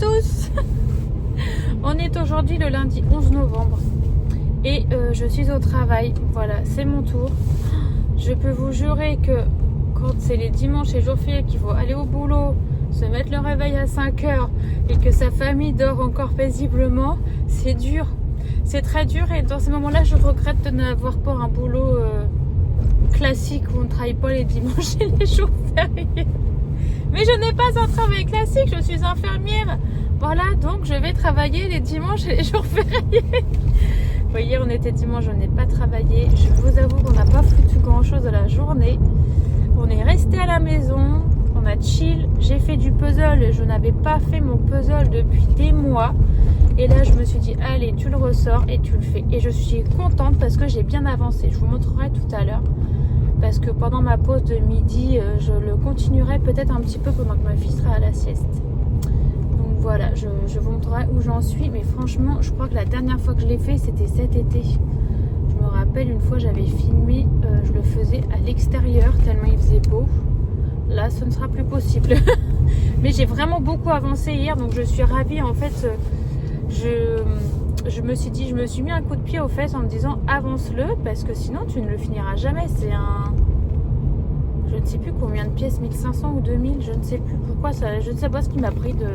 tous. On est aujourd'hui le lundi 11 novembre et je suis au travail. Voilà, c'est mon tour. Je peux vous jurer que quand c'est les dimanches et jours fériés qu'il faut aller au boulot, se mettre le réveil à 5 heures et que sa famille dort encore paisiblement, c'est dur. C'est très dur et dans ces moments-là, je regrette de n'avoir pas un boulot classique où on ne travaille pas les dimanches et les jours fériés. Mais je n'ai pas un travail classique, je suis infirmière. Voilà, donc je vais travailler les dimanches et les jours fériés. Vous voyez, on était dimanche, je n'ai pas travaillé. Je vous avoue qu'on n'a pas foutu grand-chose de la journée. On est resté à la maison, on a chill. J'ai fait du puzzle, je n'avais pas fait mon puzzle depuis des mois. Et là, je me suis dit, allez, tu le ressors et tu le fais. Et je suis contente parce que j'ai bien avancé. Je vous montrerai tout à l'heure. Parce que pendant ma pause de midi, je le continuerai peut-être un petit peu pendant que ma fille sera à la sieste. Donc voilà, je vous montrerai où j'en suis. Mais franchement, je crois que la dernière fois que je l'ai fait, c'était cet été. Je me rappelle, une fois, j'avais filmé, je le faisais à l'extérieur, tellement il faisait beau. Là, ce ne sera plus possible. Mais j'ai vraiment beaucoup avancé hier, donc je suis ravie. En fait, je me suis dit, je me suis mis un coup de pied aux fesses en me disant avance-le parce que sinon tu ne le finiras jamais. C'est un, je ne sais plus combien de pièces, 1500 ou 2000, je ne sais plus pourquoi ça, je ne sais pas ce qui m'a pris de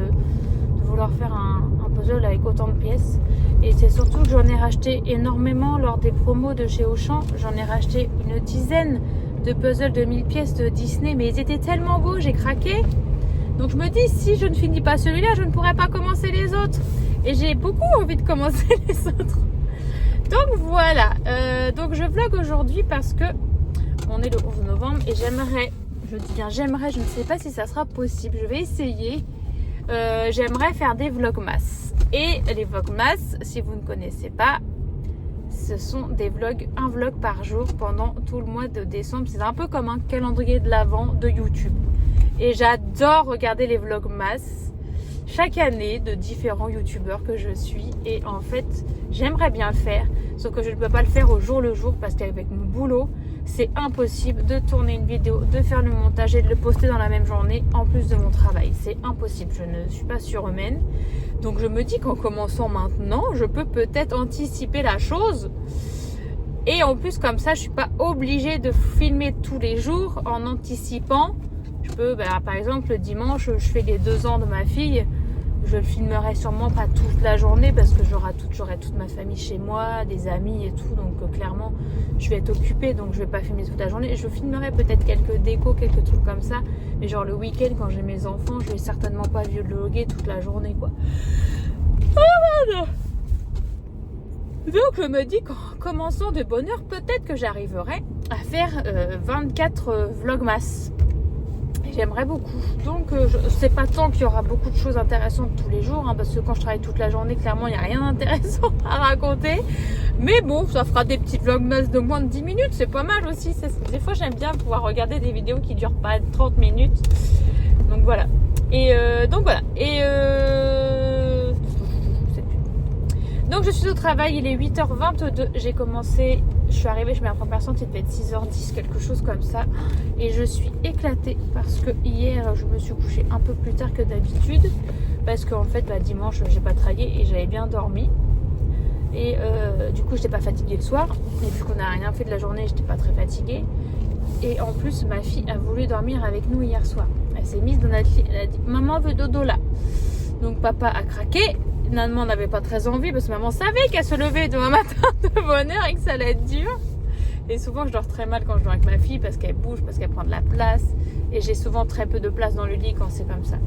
vouloir faire un puzzle avec autant de pièces. Et c'est surtout que j'en ai racheté énormément lors des promos de chez Auchan. J'en ai racheté une dizaine de puzzles de 1000 pièces de Disney, mais ils étaient tellement beaux, j'ai craqué. Donc je me dis, si je ne finis pas celui-là, je ne pourrai pas commencer les autres. Et j'ai beaucoup envie de commencer les autres. Donc voilà. Donc je vlog aujourd'hui parce que on est le 11 novembre et j'aimerais, je dis bien j'aimerais, je ne sais pas si ça sera possible. Je vais essayer. J'aimerais faire des vlogmas. Et les vlogmas, si vous ne connaissez pas, ce sont des vlogs, un vlog par jour pendant tout le mois de décembre. C'est un peu comme un calendrier de l'Avent de YouTube. Et j'adore regarder les vlogmas chaque année de différents youtubeurs que je suis. Et en fait, j'aimerais bien le faire, sauf que je ne peux pas le faire au jour le jour parce qu'avec mon boulot, c'est impossible de tourner une vidéo, de faire le montage et de le poster dans la même journée en plus de mon travail. C'est impossible, je ne suis pas surhumaine. Donc je me dis qu'en commençant maintenant, je peux peut-être anticiper la chose. Et en plus, comme ça, je ne suis pas obligée de filmer tous les jours en anticipant. Je peux, par exemple, le dimanche, je fais les 2 ans de ma fille. Je le filmerai sûrement pas toute la journée parce que j'aurai toute ma famille chez moi, des amis et tout. Donc clairement, je vais être occupée, donc je vais pas filmer toute la journée. Je filmerai peut-être quelques décos, quelques trucs comme ça. Mais genre le week-end, quand j'ai mes enfants, je vais certainement pas vloguer toute la journée, quoi. Donc je me dis qu'en commençant de bonne heure, peut-être que j'arriverai à faire 24 vlogmas. J'aimerais beaucoup. Donc je sais pas tant qu'il y aura beaucoup de choses intéressantes tous les jours, parce que quand je travaille toute la journée, clairement il n'y a rien d'intéressant à raconter. Mais bon, ça fera des petits vlogmas de moins de 10 minutes, c'est pas mal aussi. Des fois j'aime bien pouvoir regarder des vidéos qui durent pas 30 minutes. Donc voilà. Et donc je suis au travail, il est 8h22, j'ai commencé, je suis arrivée chez ma première personne, il devait être 6h10, quelque chose comme ça. Et je suis éclatée parce que hier je me suis couchée un peu plus tard que d'habitude. Parce qu'en fait dimanche j'ai pas travaillé et j'avais bien dormi. Et du coup j'étais pas fatiguée le soir. Et vu qu'on n'a rien fait de la journée, j'étais pas très fatiguée. Et en plus ma fille a voulu dormir avec nous hier soir. Elle s'est mise dans notre lit, elle a dit maman veut dodo là. Donc papa a craqué. Maman n'avait pas très envie parce que maman savait qu'elle se levait demain matin de bonne heure et que ça allait être dur. Et souvent je dors très mal quand je dors avec ma fille parce qu'elle bouge, parce qu'elle prend de la place. Et j'ai souvent très peu de place dans le lit quand c'est comme ça.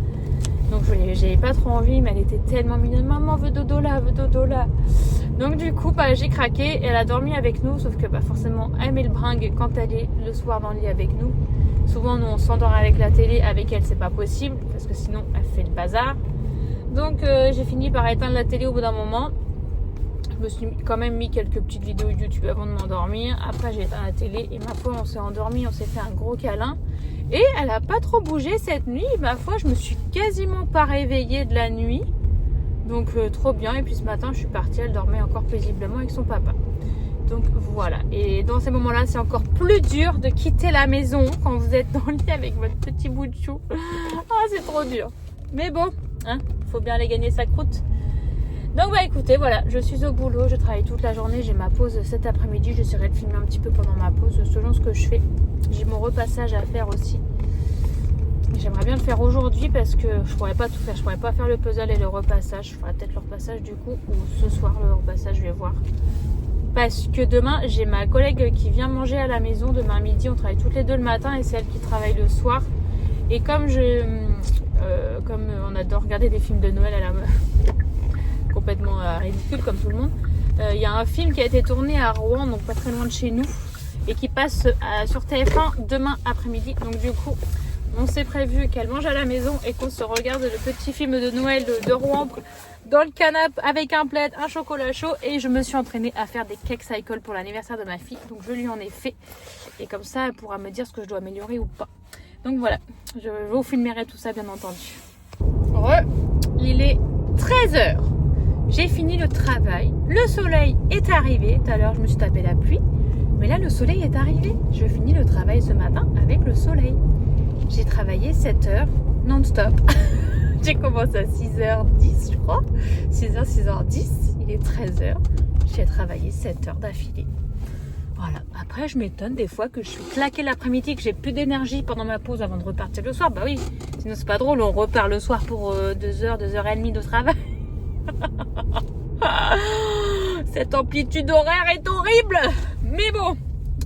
Donc j'avais pas trop envie, mais elle était tellement mignonne. Maman veut dodo là, veut dodo là. Donc du coup j'ai craqué. Elle a dormi avec nous, sauf que forcément elle met le bringue quand elle est le soir dans le lit avec nous. Souvent nous on s'endort avec la télé, avec elle c'est pas possible parce que sinon elle fait le bazar. Donc j'ai fini par éteindre la télé au bout d'un moment. Je me suis quand même mis quelques petites vidéos YouTube avant de m'endormir. Après j'ai éteint la télé et ma foi on s'est endormi, on s'est fait un gros câlin. Et elle a pas trop bougé cette nuit. Ma foi je me suis quasiment pas réveillée de la nuit. Donc trop bien. Et puis ce matin je suis partie, elle dormait encore paisiblement avec son papa. Donc voilà. Et dans ces moments-là c'est encore plus dur de quitter la maison quand vous êtes dans le lit avec votre petit bout de chou. Ah c'est trop dur. Mais bon, faut bien aller gagner sa croûte. Donc bah écoutez, voilà, je suis au boulot, je travaille toute la journée, j'ai ma pause cet après-midi, j'essaierai de filmer un petit peu pendant ma pause selon ce que je fais. J'ai mon repassage à faire aussi. J'aimerais bien le faire aujourd'hui parce que je pourrais pas tout faire, je pourrais pas faire le puzzle et le repassage. Je ferai peut-être le repassage du coup, ou ce soir le repassage, je vais voir. Parce que demain, j'ai ma collègue qui vient manger à la maison, demain midi, on travaille toutes les deux le matin et c'est elle qui travaille le soir. Et comme on adore regarder des films de Noël à la complètement ridicule comme tout le monde. Il y a un film qui a été tourné à Rouen, donc pas très loin de chez nous, et qui passe sur TF1 demain après-midi. Donc du coup, on s'est prévu qu'elle mange à la maison et qu'on se regarde le petit film de Noël de Rouen dans le canapé avec un plaid, un chocolat chaud. Et je me suis entraînée à faire des cake cycles pour l'anniversaire de ma fille. Donc je lui en ai fait. Et comme ça, elle pourra me dire ce que je dois améliorer ou pas. Donc voilà, je vous filmerai tout ça bien entendu. Il est 13h. J'ai fini le travail, le soleil est arrivé. Tout à l'heure, je me suis tapé la pluie, mais là, le soleil est arrivé. Je finis le travail ce matin avec le soleil. J'ai travaillé 7 heures non-stop. J'ai commencé à 6h10, je crois. 6h, 6h10, il est 13h. J'ai travaillé 7 heures d'affilée. Voilà. Après, je m'étonne des fois que je suis claquée l'après-midi, que j'ai plus d'énergie pendant ma pause avant de repartir le soir. Bah oui, sinon c'est pas drôle, on repart le soir pour 2h, 2h30 de travail. Cette amplitude horaire est horrible. Mais bon,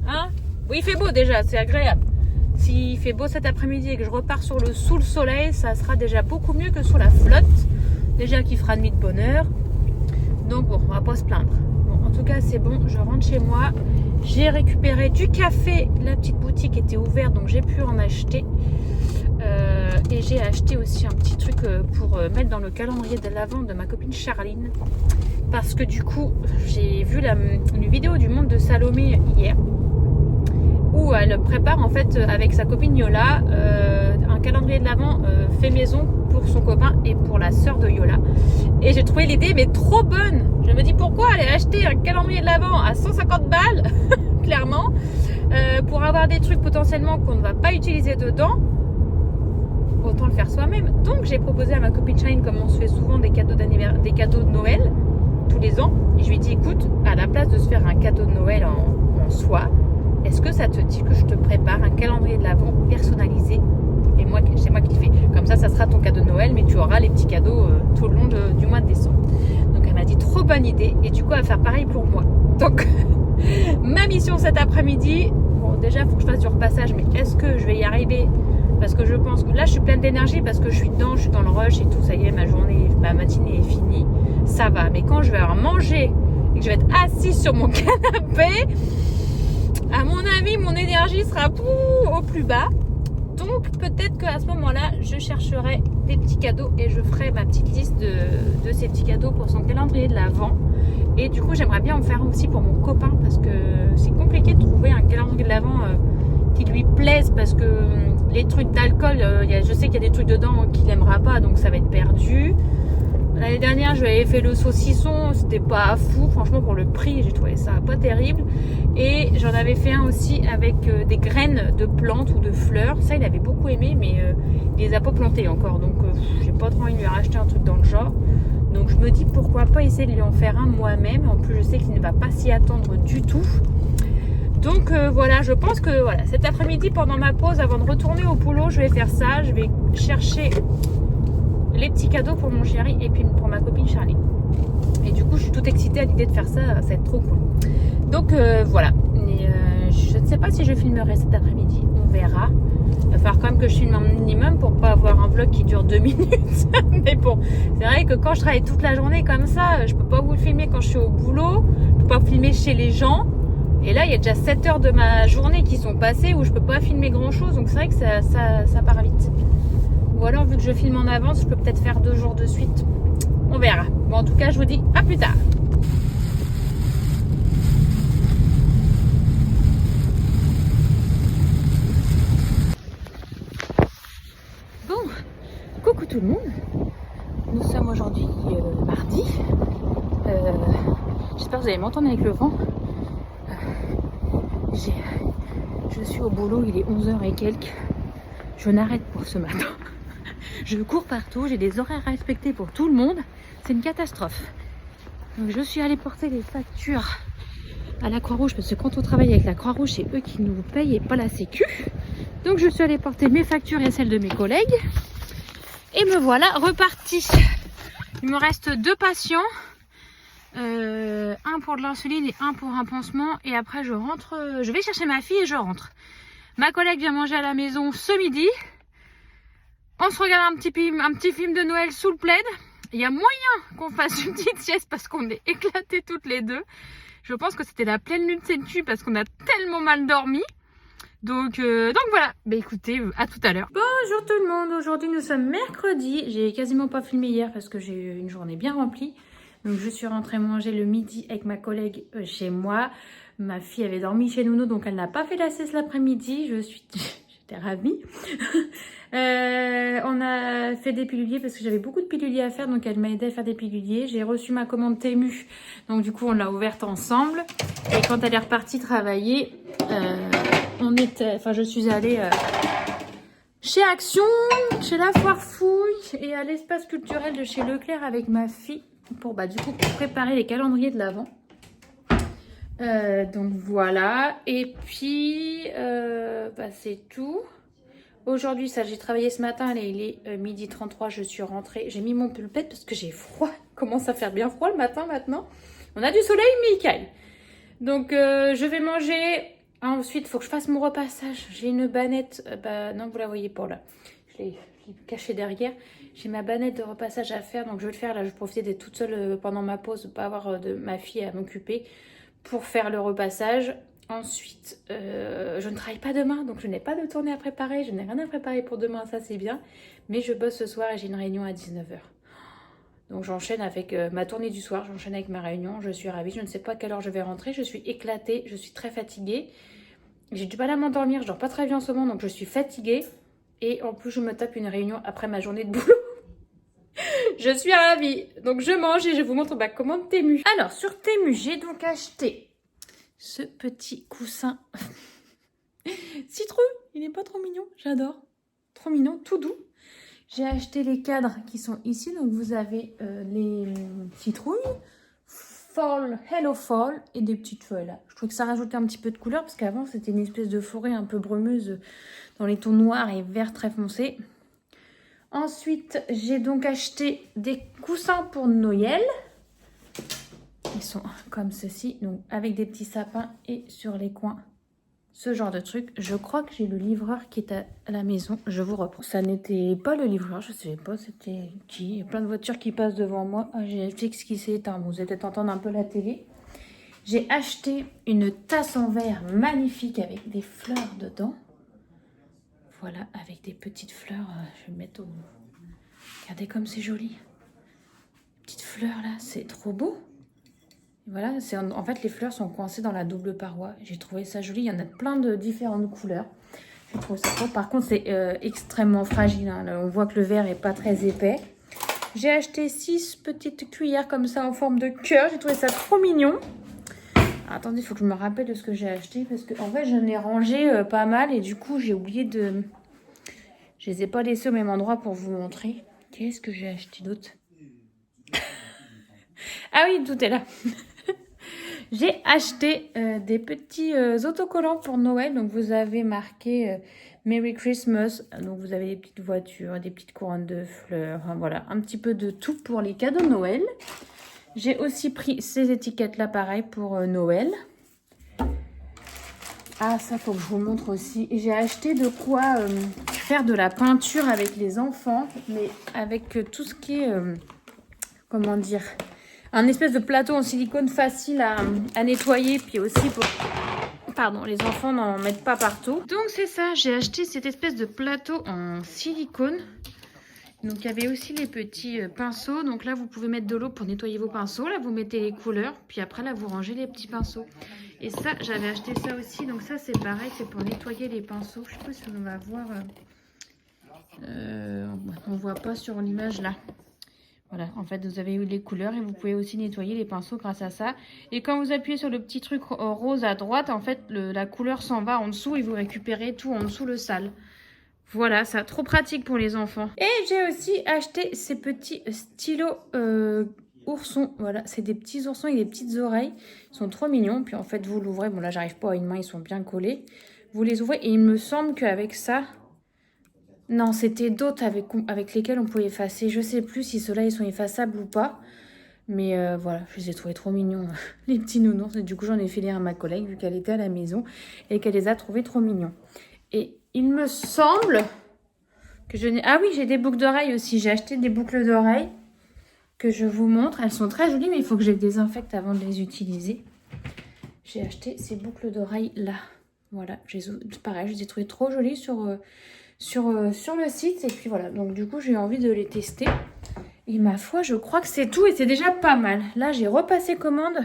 hein, oui, il fait beau déjà, c'est agréable. S'il fait beau cet après-midi et que je repars sous le soleil, ça sera déjà beaucoup mieux que sous la flotte. Déjà qu'il fera nuit de bonne heure. Donc bon, on va pas se plaindre. Bon, en tout cas, c'est bon, je rentre chez moi. J'ai récupéré du café. La petite boutique était ouverte, donc j'ai pu en acheter. Et j'ai acheté aussi un petit truc pour mettre dans le calendrier de l'Avent de ma copine Charline. Parce que du coup, j'ai vu une vidéo du Monde de Salomé hier. Où elle prépare en fait avec sa copine Yola un calendrier de l'Avent fait maison pour son copain et pour la sœur de Yola. Et j'ai trouvé l'idée mais trop bonne. Je me dis pourquoi aller acheter un calendrier de l'Avent à 150 balles, clairement, pour avoir des trucs potentiellement qu'on ne va pas utiliser dedans. Autant le faire soi-même. Donc j'ai proposé à ma copine Charline, comme on se fait souvent des cadeaux de Noël tous les ans. Et je lui ai dit écoute, à la place de se faire un cadeau de Noël en soi, est-ce que ça te dit que je te prépare un calendrier de l'Avent personnalisé? Et moi, c'est moi qui le fais. Comme ça sera ton cadeau de Noël, mais tu auras les petits cadeaux tout le long du mois de décembre. Donc elle m'a dit trop bonne idée. Et du coup, elle va faire pareil pour moi. Donc, ma mission cet après-midi, bon, déjà, il faut que je fasse du repassage, mais est-ce que je vais y arriver? Parce que je pense que là, je suis pleine d'énergie parce que je suis dans le rush et tout. Ça y est, ma matinée est finie. Ça va. Mais quand je vais avoir mangé et que je vais être assise sur mon canapé, à mon avis, mon énergie sera au plus bas. Donc, peut-être qu'à ce moment-là, je chercherai des petits cadeaux et je ferai ma petite liste de ces petits cadeaux pour son calendrier de l'Avent. Et du coup, j'aimerais bien en faire aussi pour mon copain parce que c'est compliqué de trouver un calendrier de l'Avent qui lui plaise parce que les trucs d'alcool, je sais qu'il y a des trucs dedans qu'il n'aimera pas, donc ça va être perdu. L'année dernière, je lui avais fait le saucisson, c'était pas fou, franchement pour le prix, j'ai trouvé ça pas terrible. Et j'en avais fait un aussi avec des graines de plantes ou de fleurs. Ça, il avait beaucoup aimé, mais il les a pas plantées encore, donc j'ai pas trop envie de lui racheter un truc dans le genre. Donc je me dis pourquoi pas essayer de lui en faire un moi-même. En plus, je sais qu'il ne va pas s'y attendre du tout. Donc voilà, je pense que voilà, cet après-midi, pendant ma pause, avant de retourner au boulot, je vais faire ça. Je vais chercher les petits cadeaux pour mon chéri et puis pour ma copine Charlie. Et du coup, je suis toute excitée à l'idée de faire ça, ça va être trop cool. Donc voilà, et, je ne sais pas si je filmerai cet après-midi, on verra. Il va falloir quand même que je filme un minimum pour pas avoir un vlog qui dure 2 minutes. Mais bon, c'est vrai que quand je travaille toute la journée comme ça, je peux pas vous le filmer quand je suis au boulot, je peux pas filmer chez les gens. Et là, il y a déjà 7 heures de ma journée qui sont passées où je peux pas filmer grand chose, donc c'est vrai que ça part vite. Ou alors, vu que je filme en avance, je peux peut-être faire 2 jours de suite. On verra. Bon, en tout cas, je vous dis à plus tard. Bon, coucou tout le monde. Nous sommes aujourd'hui mardi. J'espère que vous allez m'entendre avec le vent. Je suis au boulot, il est 11h et quelques. Je n'arrête pas ce matin. Je cours partout, j'ai des horaires à respecter pour tout le monde. C'est une catastrophe. Donc je suis allée porter les factures à la Croix-Rouge parce que quand on travaille avec la Croix-Rouge, c'est eux qui nous payent et pas la Sécu. Donc je suis allée porter mes factures et celles de mes collègues. Et me voilà repartie. Il me reste 2 patients. Un pour de l'insuline et un pour un pansement. Et après je rentre, je vais chercher ma fille et je rentre. Ma collègue vient manger à la maison ce midi. On se regarde un petit film de Noël sous le plaid. Il y a moyen qu'on fasse une petite sieste parce qu'on est éclatés toutes les deux. Je pense que c'était la pleine lune de sécu parce qu'on a tellement mal dormi. Donc voilà. Bah écoutez, à tout à l'heure. Bonjour tout le monde. Aujourd'hui nous sommes mercredi. J'ai quasiment pas filmé hier parce que j'ai eu une journée bien remplie. Donc je suis rentrée manger le midi avec ma collègue chez moi. Ma fille avait dormi chez Nounou, donc elle n'a pas fait la sieste l'après-midi. J'étais ravie. On a fait des piluliers parce que j'avais beaucoup de piluliers à faire, donc elle m'a aidé à faire des piluliers. J'ai reçu ma commande Temu, donc du coup on l'a ouverte ensemble. Et quand elle est repartie travailler, je suis allée chez Action, chez la Foire Fouille et à l'espace culturel de chez Leclerc avec ma fille pour du coup préparer les calendriers de l'Avent. Donc voilà, et puis c'est tout. Aujourd'hui, j'ai travaillé ce matin, il est 12h33, je suis rentrée. J'ai mis mon pull pet parce que j'ai froid. Il commence à faire bien froid le matin maintenant. On a du soleil, mais il caille. Donc je vais manger. Ensuite, il faut que je fasse mon repassage. J'ai une bannette, non vous la voyez pas là. Je l'ai cachée derrière. J'ai ma bannette de repassage à faire, donc je vais le faire là. Je vais profiter d'être toute seule pendant ma pause, de ne pas avoir de ma fille à m'occuper pour faire le repassage. Ensuite, je ne travaille pas demain, donc je n'ai pas de tournée à préparer. Je n'ai rien à préparer pour demain, ça c'est bien. Mais je bosse ce soir et j'ai une réunion à 19h. Donc j'enchaîne avec ma tournée du soir, j'enchaîne avec ma réunion. Je suis ravie, je ne sais pas à quelle heure je vais rentrer. Je suis éclatée, je suis très fatiguée. J'ai du mal à m'endormir, je dors pas très bien en ce moment, donc je suis fatiguée. Et en plus, je me tape une réunion après ma journée de boulot. Je suis ravie. Donc je mange et je vous montre ma commande Temu. Alors sur Temu, j'ai donc acheté ce petit coussin citrouille. Il n'est pas trop mignon, j'adore. Trop mignon, tout doux. J'ai acheté les cadres qui sont ici. Donc vous avez les citrouilles, Fall, Hello Fall et des petites feuilles là. Je trouve que ça rajoutait un petit peu de couleur parce qu'avant c'était une espèce de forêt un peu brumeuse dans les tons noirs et verts très foncés. Ensuite, j'ai donc acheté des coussins pour Noël. Ils sont comme ceci, donc avec des petits sapins et sur les coins, ce genre de truc. Je crois que j'ai le livreur qui est à la maison. Je vous reprends. Ça n'était pas le livreur, je ne sais pas c'était qui. Il y a plein de voitures qui passent devant moi. Ah, j'ai Netflix qui s'est éteint. Vous allez peut-être entendre un peu la télé. J'ai acheté une tasse en verre magnifique avec des fleurs dedans. Voilà, avec des petites fleurs. Je vais mettre au... Regardez comme c'est joli. Petites fleurs là, c'est trop beau. Voilà, en fait les fleurs sont coincées dans la double paroi. J'ai trouvé ça joli. Il y en a plein de différentes couleurs. Je trouve ça beau. Par contre, c'est extrêmement fragile. Hein. Là, on voit que le verre est pas très épais. J'ai acheté 6 petites cuillères comme ça en forme de cœur. J'ai trouvé ça trop mignon. Attendez, il faut que je me rappelle de ce que j'ai acheté parce que en fait, j'en ai rangé pas mal et du coup, j'ai oublié de... Je les ai pas laissés au même endroit pour vous montrer. Qu'est-ce que j'ai acheté d'autre? Ah oui, tout est là. J'ai acheté des petits autocollants pour Noël. Donc, vous avez marqué Merry Christmas. Donc, vous avez des petites voitures, des petites couronnes de fleurs. Enfin, voilà, un petit peu de tout pour les cadeaux de Noël. J'ai aussi pris ces étiquettes-là, pareil, pour Noël. Ah, ça, faut que je vous montre aussi. J'ai acheté de quoi faire de la peinture avec les enfants. Mais avec tout ce qui est... comment dire, un espèce de plateau en silicone facile à nettoyer, puis aussi pour... Pardon, les enfants n'en mettent pas partout. Donc c'est ça, j'ai acheté cette espèce de plateau en silicone. Donc il y avait aussi les petits pinceaux. Donc là, vous pouvez mettre de l'eau pour nettoyer vos pinceaux. Là, vous mettez les couleurs, puis après, là, vous rangez les petits pinceaux. Et ça, j'avais acheté ça aussi. Donc ça, c'est pareil, c'est pour nettoyer les pinceaux. Je sais pas si on va voir... on voit pas sur l'image là. Voilà, en fait, vous avez eu les couleurs et vous pouvez aussi nettoyer les pinceaux grâce à ça. Et quand vous appuyez sur le petit truc rose à droite, en fait, la couleur s'en va en dessous et vous récupérez tout en dessous le sale. Voilà, ça, trop pratique pour les enfants. Et j'ai aussi acheté ces petits stylos oursons. Voilà, c'est des petits oursons avec des petites oreilles. Ils sont trop mignons. Puis en fait, vous l'ouvrez. Bon, là, j'arrive pas à une main, ils sont bien collés. Vous les ouvrez et il me semble qu'avec ça... Non, c'était d'autres avec lesquels on pouvait effacer. Je sais plus si ceux-là, ils sont effaçables ou pas. Mais voilà, je les ai trouvés trop mignons, les petits nounours. Et du coup, j'en ai filé un à ma collègue, vu qu'elle était à la maison, et qu'elle les a trouvés trop mignons. Et il me semble que je n'ai... Ah oui, j'ai des boucles d'oreilles aussi. J'ai acheté des boucles d'oreilles que je vous montre. Elles sont très jolies, mais il faut que je les désinfecte avant de les utiliser. J'ai acheté ces boucles d'oreilles là. Voilà, pareil, je les ai trouvées trop jolies sur le site. Et puis voilà, donc du coup, j'ai envie de les tester. Et ma foi, je crois que c'est tout et c'est déjà pas mal. Là, j'ai repassé commande,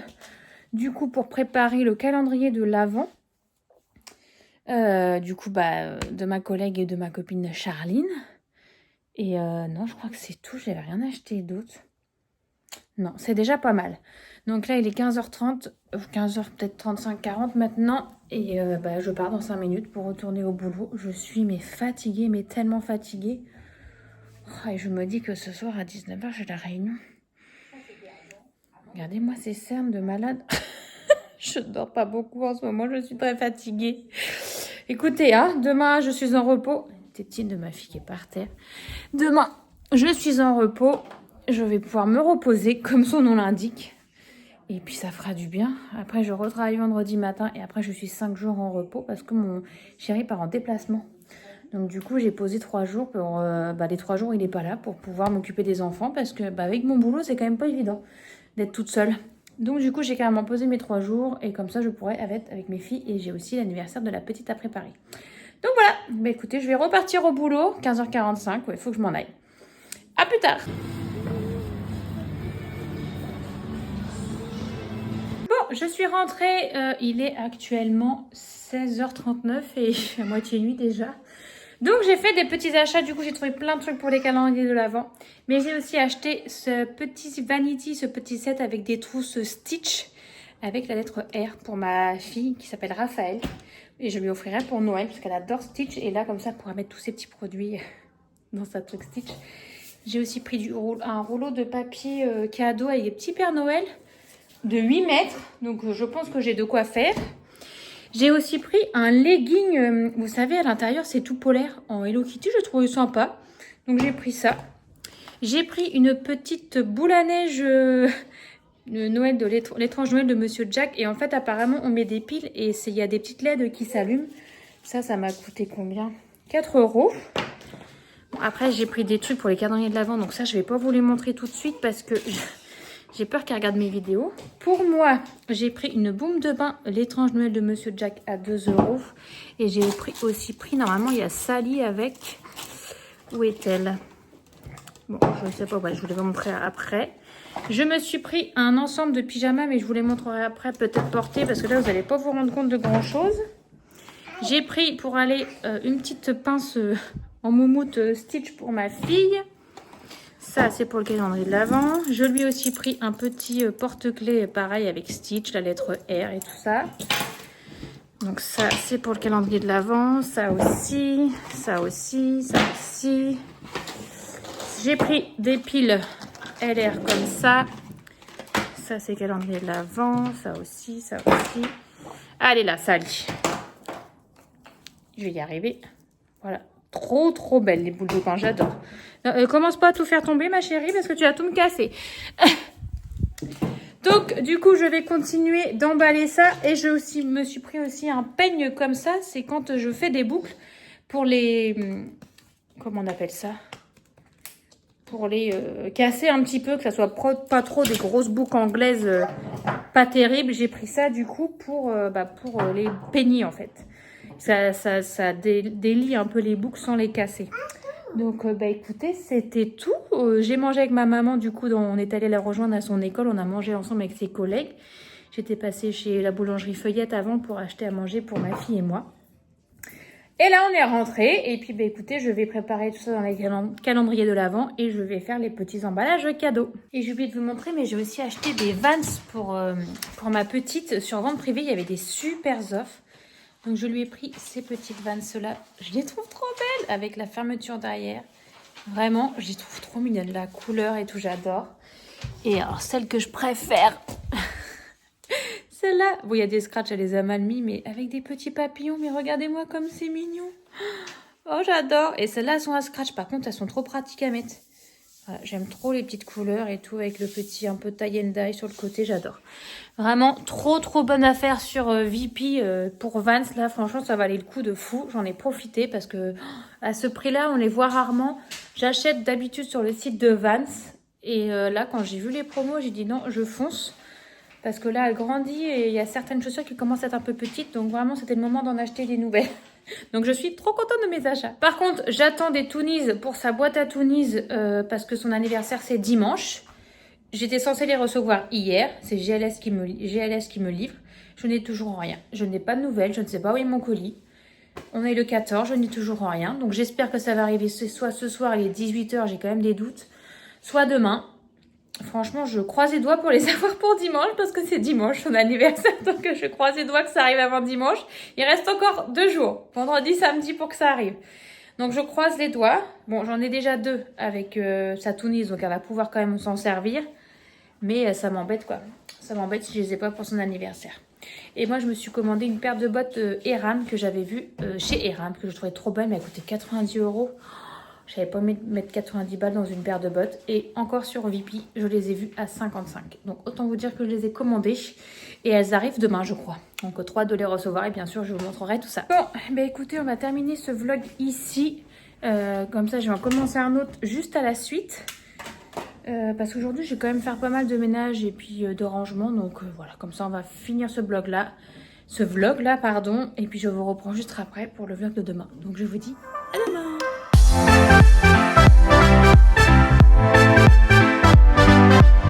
du coup, pour préparer le calendrier de l'Avent. Du coup, de ma collègue et de ma copine Charline. Et non, je crois que c'est tout. J'avais rien acheté d'autre. Non, c'est déjà pas mal. Donc là, il est 15h30, 15h peut-être 35, 40 maintenant. Et je pars dans 5 minutes pour retourner au boulot. Je suis fatiguée, mais tellement fatiguée. Oh, et je me dis que ce soir à 19h, j'ai la réunion. Regardez-moi ces cernes de malade. Je dors pas beaucoup en ce moment, je suis très fatiguée. Écoutez, demain, je suis en repos. Tétine de ma fille qui est par terre. Demain, je suis en repos. Je vais pouvoir me reposer, comme son nom l'indique. Et puis, ça fera du bien. Après, je retravaille vendredi matin. Et après, je suis 5 jours en repos parce que mon chéri part en déplacement. Donc, du coup, j'ai posé 3 jours. Pour, les 3 jours, il n'est pas là pour pouvoir m'occuper des enfants. Parce que avec mon boulot, c'est quand même pas évident d'être toute seule. Donc du coup, j'ai carrément posé mes 3 jours et comme ça, je pourrais être avec mes filles. Et j'ai aussi l'anniversaire de la petite à préparer. Donc voilà, écoutez, je vais repartir au boulot, 15h45. Il faut que je m'en aille. À plus tard. Bon, je suis rentrée. Il est actuellement 16h39 et à moitié nuit déjà. Donc j'ai fait des petits achats, du coup j'ai trouvé plein de trucs pour les calendriers de l'Avent. Mais j'ai aussi acheté ce petit vanity, ce petit set avec des trousses Stitch avec la lettre R pour ma fille qui s'appelle Raphaël. Et je lui offrirai pour Noël parce qu'elle adore Stitch. Et là comme ça elle pourra mettre tous ces petits produits dans sa truc Stitch. J'ai aussi pris un rouleau de papier cadeau avec des petits Pères Noël de 8 mètres. Donc je pense que j'ai de quoi faire. J'ai aussi pris un legging, vous savez, à l'intérieur, c'est tout polaire en Hello Kitty. Je trouvais sympa. Donc, j'ai pris ça. J'ai pris une petite boule à neige l'étrange Noël de Monsieur Jack. Et en fait, apparemment, on met des piles et il y a des petites LED qui s'allument. Ça m'a coûté combien? 4 €. Bon, après, j'ai pris des trucs pour les calendriers de l'Avent. Donc ça, je ne vais pas vous les montrer tout de suite parce que... J'ai peur qu'elle regarde mes vidéos. Pour moi, j'ai pris une baume de bain, l'étrange Noël de Monsieur Jack à 2 €. Et j'ai aussi pris, normalement, il y a Sally avec. Où est-elle? Bon, je ne sais pas, je vous les montrer après. Je me suis pris un ensemble de pyjamas, mais je vous les montrerai après, peut-être porter, parce que là, vous n'allez pas vous rendre compte de grand-chose. J'ai pris pour aller une petite pince en moumoute Stitch pour ma fille. Ça, c'est pour le calendrier de l'Avent. Je lui ai aussi pris un petit porte-clés, pareil, avec Stitch, la lettre R et tout ça. Donc ça, c'est pour le calendrier de l'Avent. Ça aussi, ça aussi, ça aussi. J'ai pris des piles LR comme ça. Ça, c'est calendrier de l'Avent. Ça aussi, ça aussi. Allez là, Sally. Je vais y arriver. Voilà. Trop, trop belle, les boules de pain. J'adore. Commence pas à tout faire tomber, ma chérie, parce que tu vas tout me casser. Donc, du coup, je vais continuer d'emballer ça. Et me suis pris aussi un peigne comme ça. C'est quand je fais des boucles pour les... Comment on appelle ça? Pour les casser un petit peu, que ça soit pas trop des grosses boucles anglaises pas terribles. J'ai pris ça, du coup, pour les peigner, en fait. Ça délie un peu les boucles sans les casser. Donc, écoutez, c'était tout. J'ai mangé avec ma maman, du coup, on est allé la rejoindre à son école. On a mangé ensemble avec ses collègues. J'étais passée chez la boulangerie Feuillette avant pour acheter à manger pour ma fille et moi. Et là, on est rentré. Et puis, écoutez, je vais préparer tout ça dans les calendriers de l'Avent et je vais faire les petits emballages cadeaux. Et j'ai oublié de vous montrer, mais j'ai aussi acheté des Vans pour ma petite. Sur vente privée, il y avait des super offres. Donc je lui ai pris ces petites Vans là. Je les trouve trop belles avec la fermeture derrière. Vraiment, je les trouve trop mignonnes. La couleur et tout, j'adore. Et alors celle que je préfère, celle-là. Bon, il y a des scratchs, elle les a mal mis, mais avec des petits papillons. Mais regardez-moi comme c'est mignon. Oh, j'adore. Et celles-là, elles sont à scratch. Par contre, elles sont trop pratiques à mettre. Voilà, j'aime trop les petites couleurs et tout avec le petit un peu tie and dye sur le côté, j'adore. Vraiment trop bonne affaire sur VP pour Vans. Là, franchement, ça valait le coup de fou. J'en ai profité parce que à ce prix-là, on les voit rarement. J'achète d'habitude sur le site de Vans. Et là, quand j'ai vu les promos, j'ai dit non, je fonce. Parce que là, elle grandit et il y a certaines chaussures qui commencent à être un peu petites. Donc vraiment, c'était le moment d'en acheter des nouvelles. Donc je suis trop contente de mes achats. Par contre, j'attends des Toonies pour sa boîte à Toonies parce que son anniversaire c'est dimanche. J'étais censée les recevoir hier. C'est GLS qui me livre. Je n'ai toujours rien. Je n'ai pas de nouvelles. Je ne sais pas où est mon colis. On est le 14. Je n'ai toujours rien. Donc j'espère que ça va arriver soit ce soir, il est 18 h. J'ai quand même des doutes. Soit demain. Franchement, je croise les doigts pour les avoir pour dimanche parce que c'est dimanche son anniversaire. Donc, je croise les doigts que ça arrive avant dimanche. Il reste encore 2 jours, vendredi, samedi pour que ça arrive. Donc, je croise les doigts. Bon, j'en ai déjà 2 avec sa Toonies, donc elle va pouvoir quand même s'en servir. Mais ça m'embête quoi. Ça m'embête si je les ai pas pour son anniversaire. Et moi, je me suis commandé une paire de bottes Eram que j'avais vue chez Eram, que je trouvais trop belle, mais elle coûtait 90 €. Je savais pas mettre 90 balles dans une paire de bottes. Et encore sur VP, je les ai vues à 55. Donc autant vous dire que je les ai commandées. Et elles arrivent demain, je crois. Donc trop hâte de les recevoir. Et bien sûr, je vous montrerai tout ça. Bon, bah écoutez, on va terminer ce vlog ici. Comme ça, je vais en commencer un autre juste à la suite. Parce qu'aujourd'hui, je vais quand même faire pas mal de ménage et puis de rangement. Donc voilà, comme ça, on va finir ce vlog-là. Et puis je vous reprends juste après pour le vlog de demain. Donc je vous dis à demain.